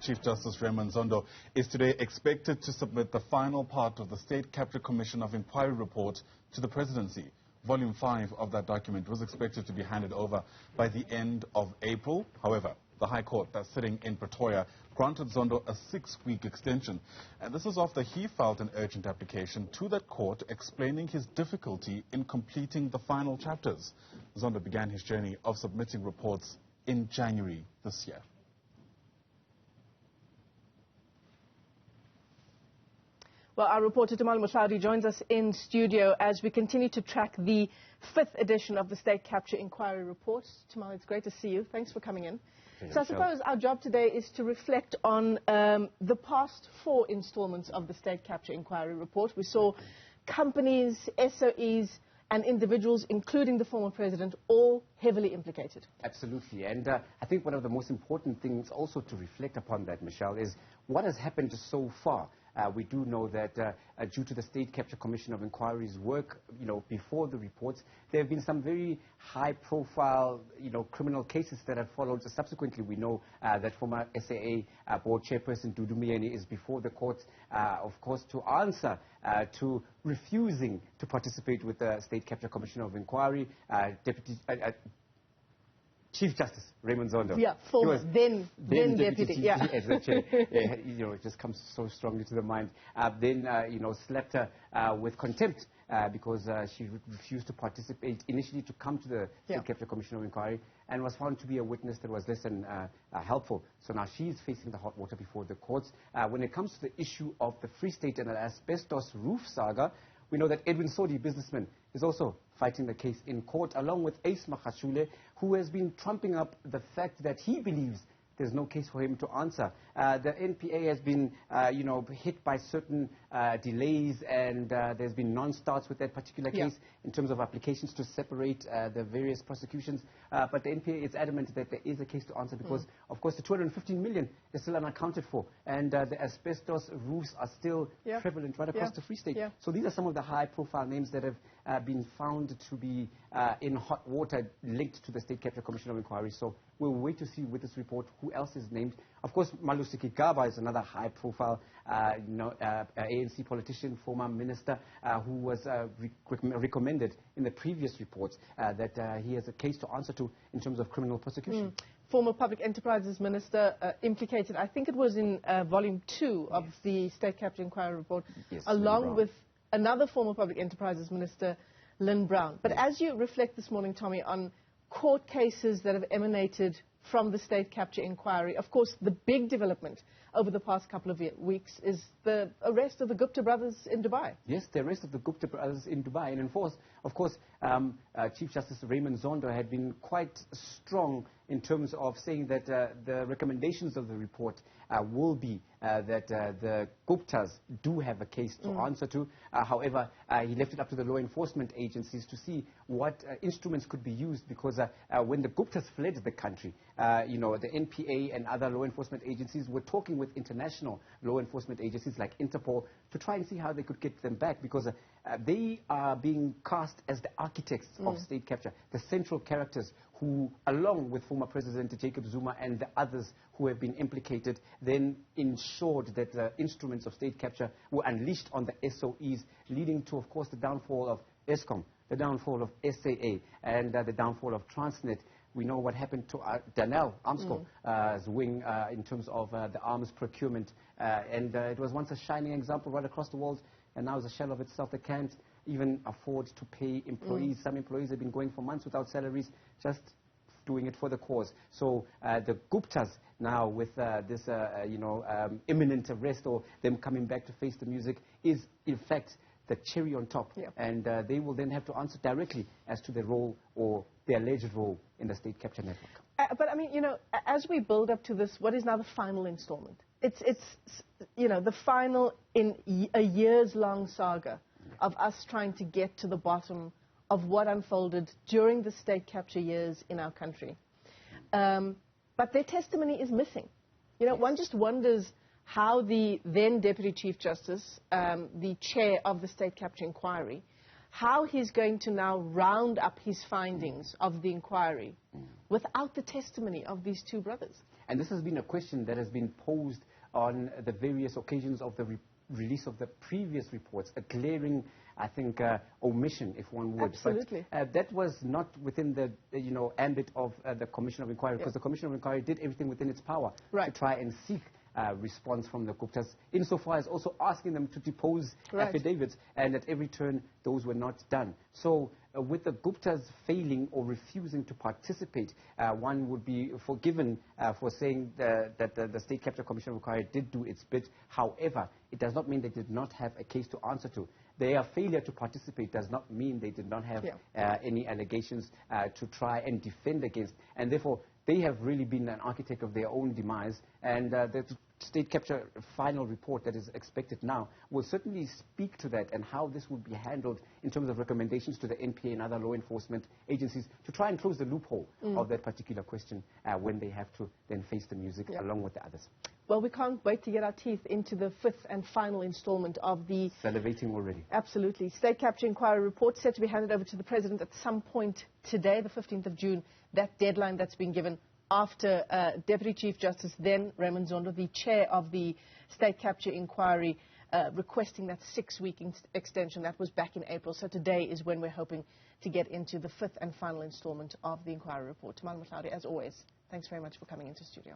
Chief Justice Raymond Zondo is today expected to submit the final part of the State Capture Commission of Inquiry report to the Presidency. Volume 5 of that document was expected to be handed over by the end of April. However, the High Court that's sitting in Pretoria granted Zondo a 6-week extension. And this is after he filed an urgent application to that court explaining his difficulty in completing the final chapters. Zondo began his journey of submitting reports in January this year. Well, our reporter Tumaole joins us in studio as we continue to track the 5th edition of the State Capture Inquiry Report. Tumaole, it's great to see you. Thanks for coming in. So I suppose our job today is to reflect on the past 4 installments of the State Capture Inquiry Report. We saw companies, SOEs and individuals, including the former president, all heavily implicated. Absolutely. And I think one of the most important things also to reflect upon that, Michelle, is what has happened so far. We do know that due to the State Capture Commission of Inquiry's work, before the reports, there have been some very high-profile, criminal cases that have followed. Subsequently, we know that former SAA board chairperson Dudu Myeni is before the courts, of course, to answer to refusing to participate with the State Capture Commission of Inquiry. Chief Justice Raymond Zondo. Yeah, former, then deputy. Yeah. As the chair, it just comes so strongly to the mind. Then, slapped her with contempt because she refused to participate, initially to come to the State Capture Commission of Inquiry, and was found to be a witness that was less than helpful. So now she's facing the hot water before the courts. When it comes to the issue of the Free State and the asbestos roof saga, we know that Edwin Sodi, businessman, is also fighting the case in court, along with Ace Magashule, who has been trumping up the fact that he believes there's no case for him to answer. The NPA has been, hit by certain delays, and there's been non-starts with that particular case in terms of applications to separate the various prosecutions. But the NPA is adamant that there is a case to answer because, of course, the 215 million is still unaccounted for, and the asbestos roofs are still prevalent right across the Free State. So these are some of the high-profile names that have been found to be in hot water linked to the State Capture Commission of Inquiry. So we'll wait to see with this report who else is named. Of course, Malusi Kigaba is another high-profile ANC politician, former minister, who was recommended in the previous reports that he has a case to answer to in terms of criminal prosecution. Former Public Enterprises Minister implicated, I think it was in Volume 2 of the State Capture Inquiry Report, along with another former Public Enterprises Minister, Lynn Brown. But as you reflect this morning, Tommy, on court cases that have emanated from the State Capture Inquiry, of course, the big development over the past couple of weeks is the arrest of the Gupta brothers in Dubai. Yes, the arrest of the Gupta brothers in Dubai. And of course, Chief Justice Raymond Zondo had been quite strong in terms of saying that the recommendations of the report will be that the Guptas do have a case to answer to. However, he left it up to the law enforcement agencies to see what instruments could be used, because when the Guptas fled the country, the NPA and other law enforcement agencies were talking with international law enforcement agencies like Interpol to try and see how they could get them back, because they are being cast as the architects of state capture, the central characters who, along with former President Jacob Zuma and the others who have been implicated, then ensured that the instruments of state capture were unleashed on the SOEs, leading to, of course, the downfall of ESCOM, the downfall of SAA, and the downfall of Transnet. We know what happened to Danel Armsco's wing in terms of the arms procurement. And it was once a shining example right across the world, and now it's a shell of itself that can't even afford to pay employees. Some employees have been going for months without salaries, just doing it for the cause. So the Guptas now, with this imminent arrest or them coming back to face the music, is in fact the cherry on top. And they will then have to answer directly as to their role or their alleged role in the state capture network. But I mean, as we build up to this, what is now the final installment? It's the final in a years-long saga of us trying to get to the bottom of what unfolded during the state capture years in our country. But their testimony is missing. One just wonders how the then Deputy Chief Justice, the chair of the State Capture Inquiry, how he's going to now round up his findings of the inquiry without the testimony of these two brothers. And this has been a question that has been posed on the various occasions of the release of the previous reports, a glaring, I think, omission, if one would. Absolutely. But that was not within the, ambit of the Commission of Inquiry, because the Commission of Inquiry did everything within its power to try and seek response from the Guptas, insofar as also asking them to depose affidavits, and at every turn those were not done. So with the Guptas failing or refusing to participate, one would be forgiven for saying that the State Capture Commission of Inquiry did do its bit. However, it does not mean they did not have a case to answer to. Their failure to participate does not mean they did not have any allegations to try and defend against, and therefore they have really been an architect of their own demise, and the State Capture final report that is expected now will certainly speak to that and how this would be handled in terms of recommendations to the NPA and other law enforcement agencies to try and close the loophole of that particular question when they have to then face the music along with the others. Well, we can't wait to get our teeth into the fifth and final installment of the... Salivating already. Absolutely. State Capture Inquiry report set to be handed over to the President at some point today, the 15th of June. That deadline that's been given after Deputy Chief Justice, then Raymond Zondo, the chair of the State Capture Inquiry, requesting that 6-week extension. That was back in April. So today is when we're hoping to get into the fifth and final installment of the inquiry report. Tumaole, as always, thanks very much for coming into studio.